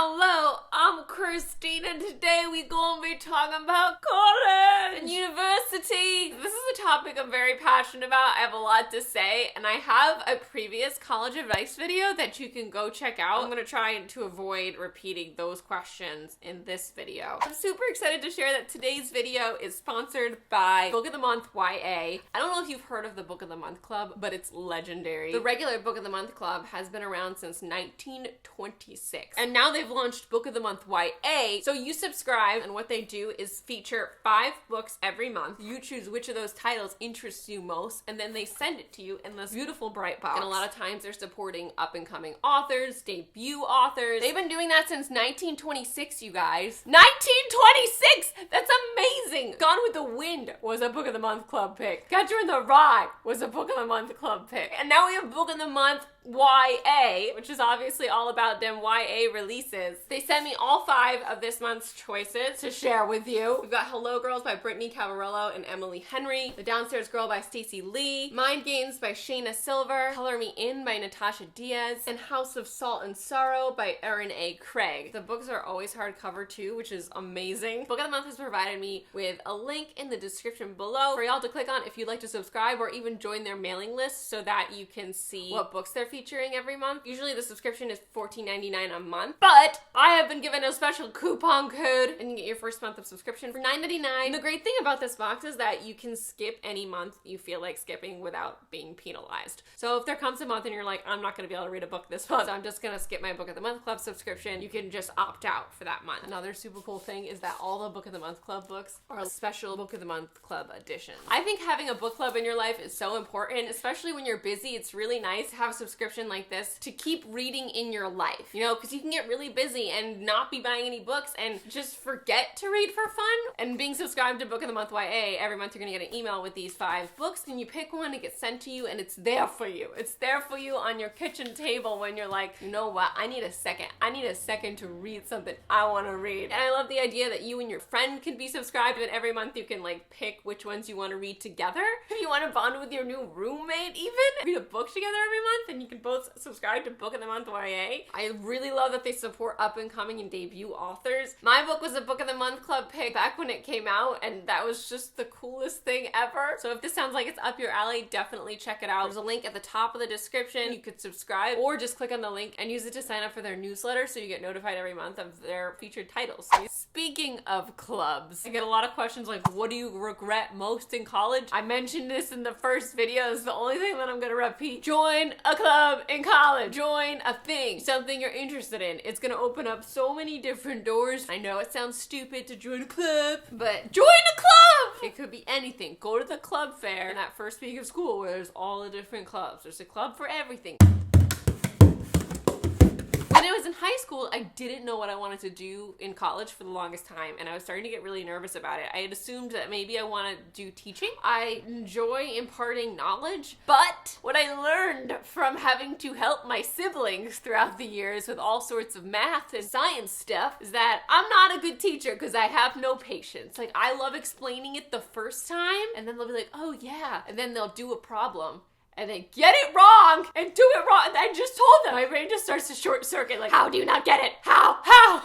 Hello, I'm Christine, and today we gonna be talking about college and university. This is a topic I'm very passionate about. I have a lot to say, and I have a previous college advice video that you can go check out. I'm gonna try to avoid repeating those questions in this video. I'm super excited to share that today's video is sponsored by Book of the Month YA. I don't know if you've heard of the Book of the Month Club, but it's legendary. The regular Book of the Month Club has been around since 1926, and now they've launched Book of the Month YA. So you subscribe, and what they do is feature 5 books every month. You choose which of those titles interests you most, and then they send it to you in this beautiful bright box. And a lot of times they're supporting up-and-coming authors, debut authors. They've been doing that since 1926, you guys. 1926! That's amazing! Gone with the Wind was a Book of the Month Club pick. Catcher in the Rye was a Book of the Month Club pick. And now we have Book of the Month YA, which is obviously all about them YA releases. They sent me all 5 of this month's choices to share with you. We've got Hello Girls by Brittany Cavarillo and Emily Henry, The Downstairs Girl by Stacey Lee, Mind Games by Shayna Silver, Color Me In by Natasha Diaz, and House of Salt and Sorrow by Erin A. Craig. The books are always hardcover too, which is amazing. Book of the Month has provided me with a link in the description below for y'all to click on if you'd like to subscribe or even join their mailing list so that you can see what books they're featuring every month. Usually the subscription is $14.99 a month, but I have been given a special coupon code and you get your first month of subscription for $9.99. And the great thing about this box is that you can skip any month you feel like skipping without being penalized. So if there comes a month and you're like, I'm not going to be able to read a book this month, so I'm just going to skip my Book of the Month Club subscription, you can just opt out for that month. Another super cool thing is that all the Book of the Month Club books are special Book of the Month Club editions. I think having a book club in your life is so important, especially when you're busy. It's really nice to have a subscription like this to keep reading in your life, you know, because you can get really busy and not be buying any books and just forget to read for fun. And being subscribed to Book of the Month YA, every month you're gonna get an email with these 5 books, and you pick one, it gets sent to you, and it's there for you. It's there for you on your kitchen table when you're like, you know what, I need a second to read something I want to read. And I love the idea that you and your friend can be subscribed, and every month you can like pick which ones you want to read together. If you want to bond with your new roommate even, read a book together every month, and you can both subscribe to Book of the Month YA. I really love that they support up-and-coming and debut authors. My book was a Book of the Month Club pick back when it came out, and that was just the coolest thing ever. So if this sounds like it's up your alley, definitely check it out. There's a link at the top of the description. You could subscribe or just click on the link and use it to sign up for their newsletter so you get notified every month of their featured titles. Speaking of clubs, I get a lot of questions like, what do you regret most in college? I mentioned this in the first video. It's the only thing that I'm gonna repeat. Join a club in college. Join a thing, something you're interested in. It's gonna open up so many different doors. I know it sounds stupid to join a club, but join a club! It could be anything. Go to the club fair in that first week of school where there's all the different clubs. There's a club for everything. When I was in high school, I didn't know what I wanted to do in college for the longest time, and I was starting to get really nervous about it. I had assumed that maybe I want to do teaching. I enjoy imparting knowledge, but what I learned from having to help my siblings throughout the years with all sorts of math and science stuff is that I'm not a good teacher because I have no patience. Like, I love explaining it the first time, and then they'll be like, oh yeah, and then they'll do a problem and they get it wrong and do it wrong. And I just told them. My brain just starts to short circuit. Like, how do you not get it? How?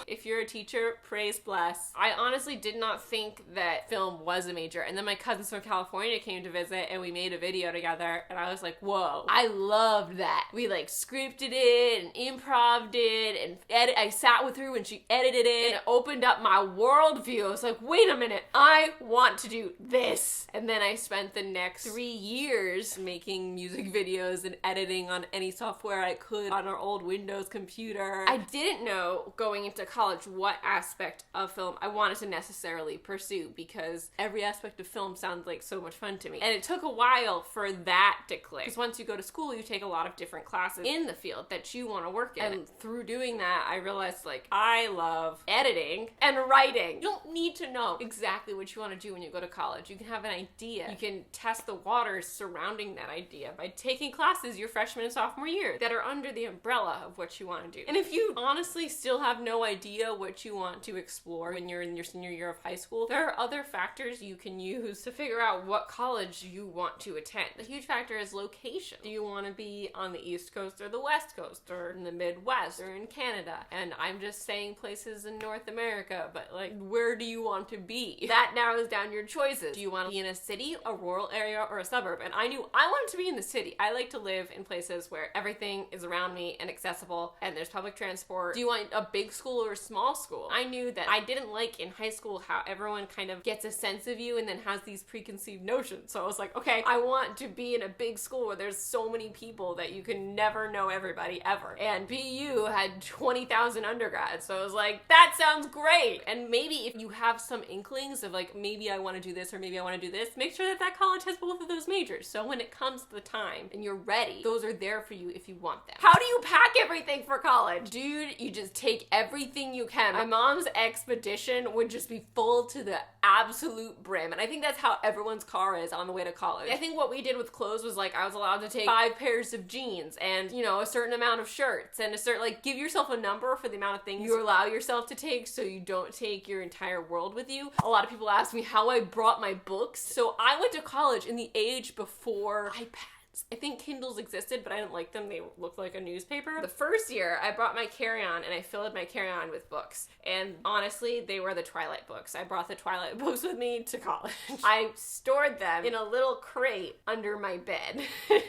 If you're a teacher, praise bless. I honestly did not think that film was a major. And then my cousins from California came to visit and we made a video together. And I was like, whoa, I loved that. We like scripted it and improv'd it and I sat with her when she edited it and it opened up my worldview. I was like, wait a minute, I want to do this. And then I spent the next 3 years making music videos and editing on any software I could on our old Windows computer. I didn't know going into college what aspect of film I wanted to necessarily pursue because every aspect of film sounds like so much fun to me. And it took a while for that to click. Because once you go to school, you take a lot of different classes in the field that you want to work in. And through doing that, I realized like I love editing and writing. You don't need to know exactly what you want to do when you go to college. You can have an idea. You can test the waters surrounding that idea by taking classes your freshman and sophomore year that are under the umbrella of what you want to do. And if you honestly still have no no idea what you want to explore when you're in your senior year of high school, there are other factors you can use to figure out what college you want to attend. The huge factor is location. Do you want to be on the East Coast or the West Coast or in the Midwest or in Canada? And I'm just saying places in North America, but like, where do you want to be? That narrows down your choices. Do you want to be in a city, a rural area, or a suburb? And I knew I wanted to be in the city. I like to live in places where everything is around me and accessible and there's public transport. Do you want a big school or a small school? I knew that I didn't like in high school how everyone kind of gets a sense of you and then has these preconceived notions. So I was like, okay, I want to be in a big school where there's so many people that you can never know everybody ever. And BU had 20,000 undergrads. So I was like, that sounds great. And maybe if you have some inklings of like, maybe I want to do this or maybe I want to do this, make sure that that college has both of those majors. So when it comes to the time and you're ready, those are there for you if you want them. How do you pack everything for college? Dude, you just take everything you can. My mom's expedition would just be full to the absolute brim. And I think that's how everyone's car is on the way to college. I think what we did with clothes was like, I was allowed to take 5 pairs of jeans and, you know, a certain amount of shirts and a certain, like, give yourself a number for the amount of things you allow yourself to take so you don't take your entire world with you. A lot of people ask me how I brought my books. So I went to college in the age before iPad. I think Kindles existed, but I didn't like them. They looked like a newspaper. The first year, I brought my carry-on and I filled my carry-on with books. And honestly, they were the Twilight books. I brought the Twilight books with me to college. I stored them in a little crate under my bed.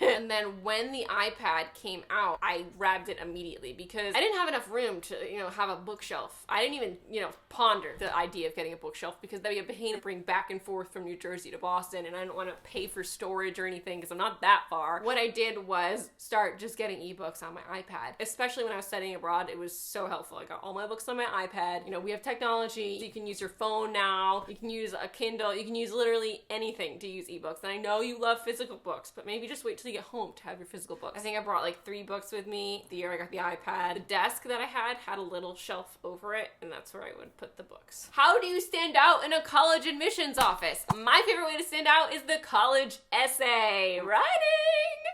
And then when the iPad came out, I grabbed it immediately because I didn't have enough room to, you know, have a bookshelf. I didn't even, you know, ponder the idea of getting a bookshelf because that'd be a pain to bring back and forth from New Jersey to Boston, and I don't want to pay for storage or anything because I'm not that far. What I did was start just getting ebooks on my iPad. Especially when I was studying abroad, it was so helpful. I got all my books on my iPad. You know, we have technology. You can use your phone now. You can use a Kindle. You can use literally anything to use ebooks. And I know you love physical books, but maybe just wait till you get home to have your physical books. I think I brought like 3 books with me the year I got the iPad. The desk that I had a little shelf over it, and that's where I would put the books. How do you stand out in a college admissions office? My favorite way to stand out is the college essay writing.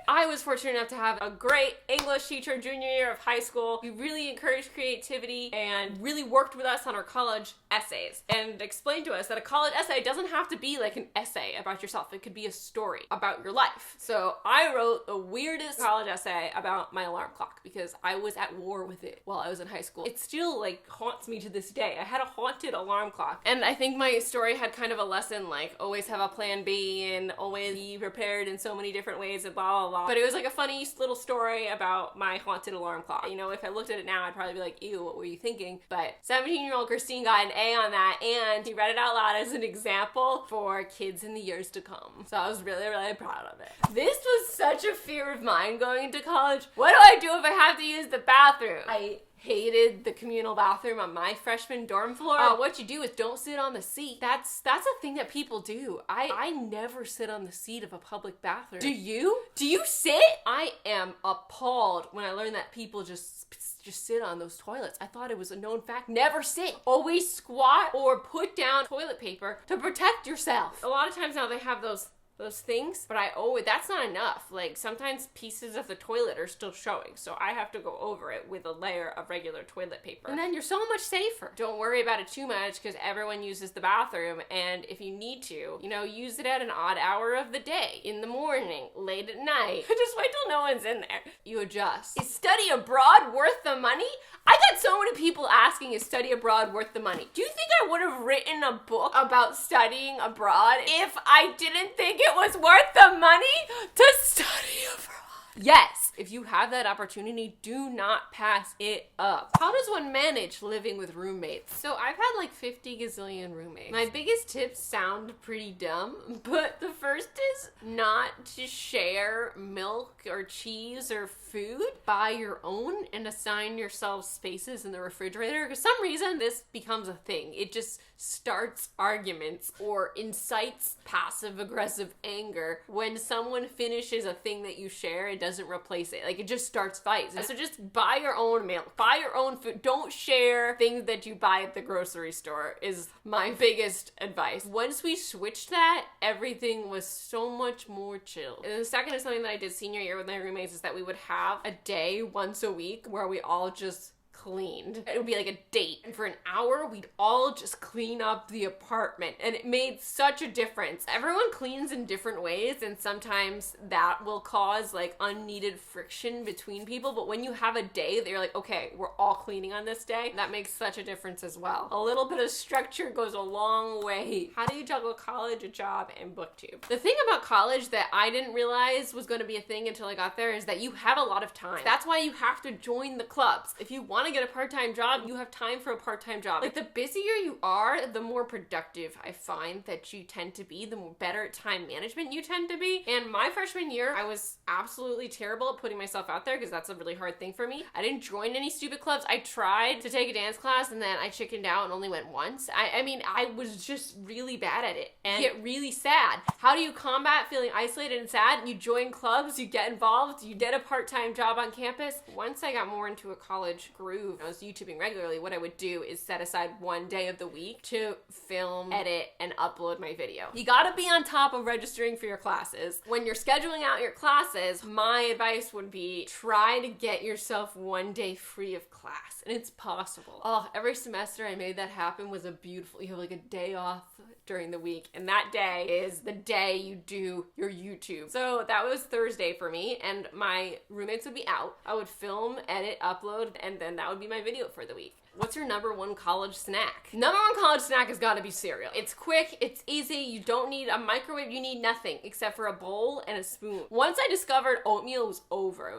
I was fortunate enough to have a great English teacher junior year of high school. He really encouraged creativity and really worked with us on our college essays and explained to us that a college essay doesn't have to be like an essay about yourself. It could be a story about your life. So I wrote the weirdest college essay about my alarm clock because I was at war with it while I was in high school. It still like haunts me to this day. I had a haunted alarm clock. And I think my story had kind of a lesson like always have a plan B and always be prepared in so many different ways and blah, blah, blah. But it was like a funny little story about my haunted alarm clock. You know, if I looked at it now, I'd probably be like, ew, what were you thinking? But 17-year-old Christine got an A on that, and he read it out loud as an example for kids in the years to come. So I was really, really proud of it. This was such a fear of mine going into college. What do I do if I have to use the bathroom? I hated the communal bathroom on my freshman dorm floor. What you do is don't sit on the seat. That's a thing that people do. I never sit on the seat of a public bathroom. Do you? Do you sit? I am appalled when I learned that people just sit on those toilets. I thought it was a known fact. Never sit. Always squat or put down toilet paper to protect yourself. A lot of times now they have those things, but that's not enough. Like sometimes pieces of the toilet are still showing, so I have to go over it with a layer of regular toilet paper. And then you're so much safer. Don't worry about it too much because everyone uses the bathroom, and if you need to, you know, use it at an odd hour of the day, in the morning, late at night. Just wait till no one's in there. You adjust. Is study abroad worth the money? I got so many people asking, is study abroad worth the money? Do you think I would have written a book about studying abroad if I didn't think it was worth the money to study abroad? Yes, if you have that opportunity, do not pass it up. How does one manage living with roommates? So I've had like 50 gazillion roommates. My biggest tips sound pretty dumb, but the first is not to share milk or cheese or food. Buy your own and assign yourself spaces in the refrigerator. Because some reason this becomes a thing. It just starts arguments or incites passive-aggressive anger. When someone finishes a thing that you share, it doesn't replace it. Like, it just starts fights. So just buy your own milk. Buy your own food. Don't share things that you buy at the grocery store is my biggest advice. Once we switched that, everything was so much more chill. And the second is something that I did senior year with my roommates is that we would have a day once a week where we all just cleaned. It would be like a date. And for an hour, we'd all just clean up the apartment. And it made such a difference. Everyone cleans in different ways, and sometimes that will cause like unneeded friction between people. But when you have a day that you're like, okay, we're all cleaning on this day, that makes such a difference as well. A little bit of structure goes a long way. How do you juggle college, a job, and booktube? The thing about college that I didn't realize was going to be a thing until I got there is that you have a lot of time. That's why you have to join the clubs. If you want to get a part-time job, you have time for a part-time job. Like, the busier you are, the more productive I find that you tend to be, the more better at time management you tend to be. And my freshman year, I was absolutely terrible at putting myself out there because that's a really hard thing for me. I didn't join any stupid clubs. I tried to take a dance class and then I chickened out and only went once. I mean, I was just really bad at it and get really sad. How do you combat feeling isolated and sad? You join clubs, you get involved, you get a part-time job on campus. Once I got more into a college groove, I was YouTubing regularly, what I would do is set aside one day of the week to film, edit, and upload my video. You gotta be on top of registering for your classes. When you're scheduling out your classes, my advice would be try to get yourself one day free of class, and it's possible. Oh, every semester I made that happen was a beautiful, you have like a day off during the week, and that day is the day you do your YouTube. So that was Thursday for me, and my roommates would be out. I would film, edit, upload, and then that would be my video for the week. What's your number one college snack? Number one college snack has got to be cereal. It's quick, it's easy, you don't need a microwave, you need nothing except for a bowl and a spoon. Once I discovered oatmeal, it was over.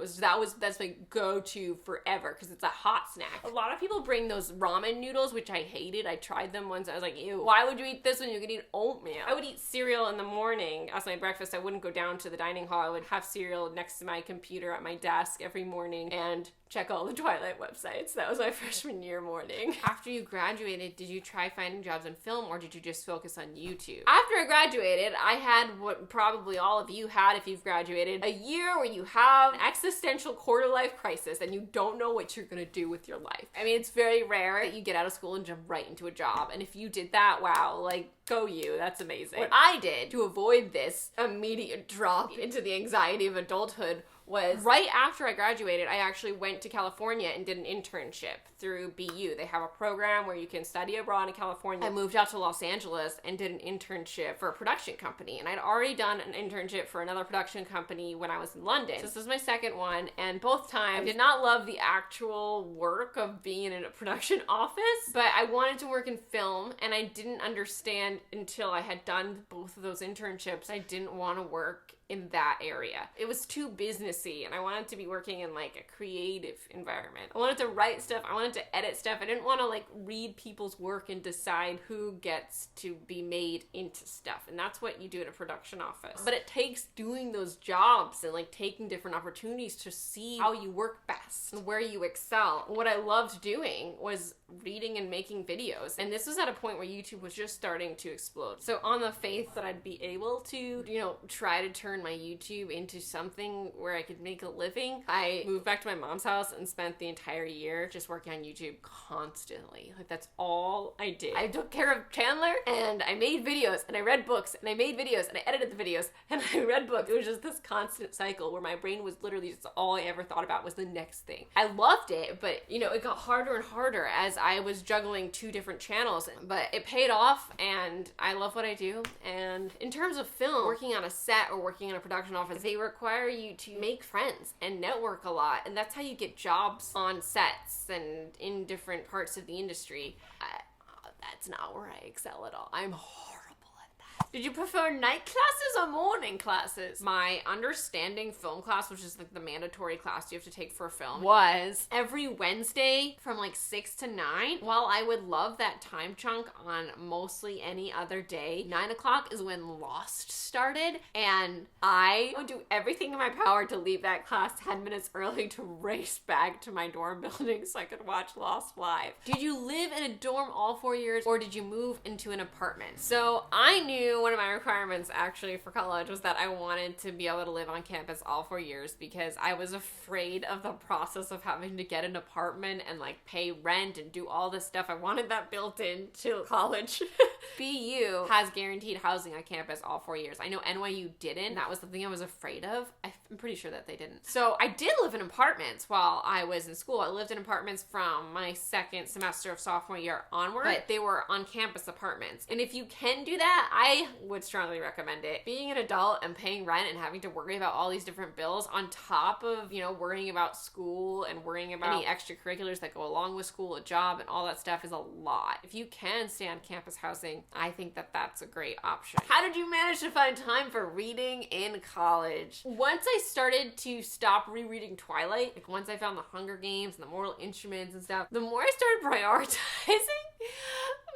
That's my go-to forever because it's a hot snack. A lot of people bring those ramen noodles, which I hated. I tried them once. I was like, ew, why would you eat this when you could eat oatmeal? I would eat cereal in the morning as my breakfast. I wouldn't go down to the dining hall. I would have cereal next to my computer at my desk every morning and check all the Twilight websites. That was my freshman year morning. After you graduated, did you try finding jobs in film or did you just focus on YouTube? After I graduated, I had what probably all of you had if you've graduated, a year where you have an existential quarter-life crisis and you don't know what you're gonna do with your life. I mean, it's very rare that you get out of school and jump right into a job. And if you did that, wow, like, go you, that's amazing. What I did to avoid this immediate drop into the anxiety of adulthood was right after I graduated, I actually went to California and did an internship through BU. They have a program where you can study abroad in California. I moved out to Los Angeles and did an internship for a production company. And I'd already done an internship for another production company when I was in London. So this is my second one. And both times I did not love the actual work of being in a production office, but I wanted to work in film and I didn't understand until I had done both of those internships. I didn't want to work in that area. It was too businessy and I wanted to be working in like a creative environment. I wanted to write stuff, I wanted to edit stuff. I didn't want to like read people's work and decide who gets to be made into stuff. And that's what you do in a production office. But it takes doing those jobs and like taking different opportunities to see how you work best and where you excel. What I loved doing was reading and making videos. And this was at a point where YouTube was just starting to explode. So on the faith that I'd be able to, try to turn my YouTube into something where I could make a living, I moved back to my mom's house and spent the entire year just working on YouTube constantly. Like, that's all I did. I took care of Chandler and I made videos and I read books and I made videos and I edited the videos and I read books. It was just this constant cycle where my brain was literally just all I ever thought about was the next thing. I loved it, but it got harder and harder as I was juggling two different channels, but it paid off and I love what I do. And in terms of film, working on a set or working in a production office, they require you to make friends and network a lot, and that's how you get jobs on sets and in different parts of the industry. That's not where I excel at all. I'm horrible at that. Did you prefer night classes or morning classes? My understanding film class, which is like the mandatory class you have to take for a film, was every Wednesday from like 6 to 9. While I would love that time chunk on mostly any other day, 9 o'clock is when Lost started, and I would do everything in my power to leave that class 10 minutes early to race back to my dorm building so I could watch Lost live. Did you live in a dorm all 4 years or did you move into an apartment? So I knew one of my requirements actually for college was that I wanted to be able to live on campus all 4 years because I was afraid of the process of having to get an apartment and like pay rent and do all this stuff. I wanted that built into college. BU has guaranteed housing on campus all 4 years. I know NYU didn't. That was the thing I was afraid of. I'm pretty sure that they didn't. So I did live in apartments while I was in school. I lived in apartments from my second semester of sophomore year onward, but they were on campus apartments. And if you can do that, I would strongly recommend it. Being an adult and paying rent and having to worry about all these different bills on top of, worrying about school and worrying about any extracurriculars that go along with school, a job, and all that stuff is a lot. If you can stay on campus housing, I think that that's a great option. How did you manage to find time for reading in college? Once I started to stop rereading Twilight, like once I found the Hunger Games and the Mortal Instruments and stuff, the more I started prioritizing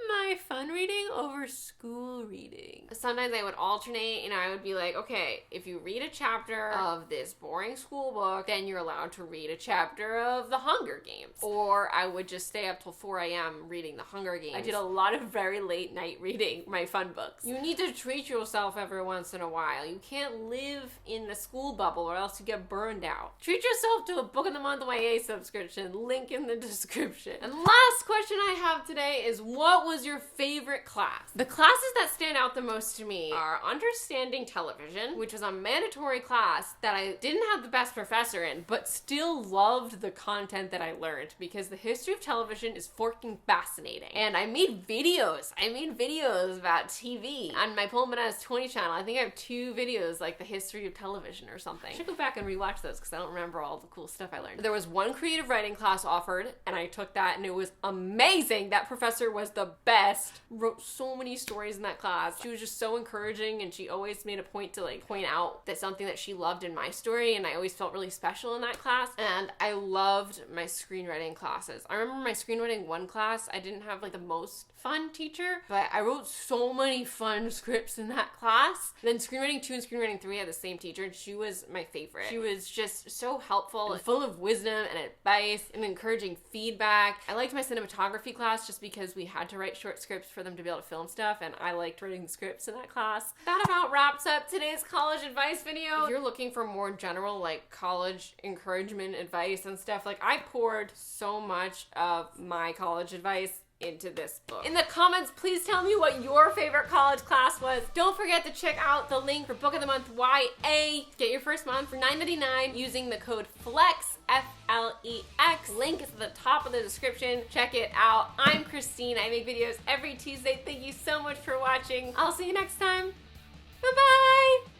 my fun reading over school reading. Sometimes I would alternate and I would be like, okay, if you read a chapter of this boring school book, then you're allowed to read a chapter of the Hunger Games. Or I would just stay up till 4 a.m. reading the Hunger Games. I did a lot of very late night reading my fun books. You need to treat yourself every once in a while. You can't live in the school bubble or else you get burned out. Treat yourself to a Book of the Month YA subscription, link in the description. And last question I have today is, what was your favorite class? The classes that stand out the most to me are Understanding Television, which was a mandatory class that I didn't have the best professor in, but still loved the content that I learned because the history of television is forking fascinating. And I made videos. About TV on my PolandbananasBOOKS 20 channel. I think I have 2 videos like the history of television or something. I should go back and rewatch those because I don't remember all the cool stuff I learned. There was one creative writing class offered and I took that and it was amazing. That professor was the best. Wrote so many stories in that class. She was just so encouraging and she always made a point to like point out that something that she loved in my story, and I always felt really special in that class. And I loved my screenwriting classes. I remember my screenwriting 1 class, I didn't have like the most fun teacher, but I wrote so many fun scripts in that class. Then screenwriting 2 and screenwriting 3 had the same teacher and she was my favorite. She was just so helpful and full of wisdom and advice and encouraging feedback. I liked my cinematography class just because we had to write short scripts for them to be able to film stuff, and I liked writing scripts in that class. That about wraps up today's college advice video. If you're looking for more general like college encouragement advice and stuff, like I poured so much of my college advice into this book. In the comments, please tell me what your favorite college class was. Don't forget to check out the link for Book of the Month YA. Get your first month for $9.99 using the code FLEX, F-L-E-X. Link is at the top of the description. Check it out. I'm Christine. I make videos every Tuesday. Thank you so much for watching. I'll see you next time. Bye-bye.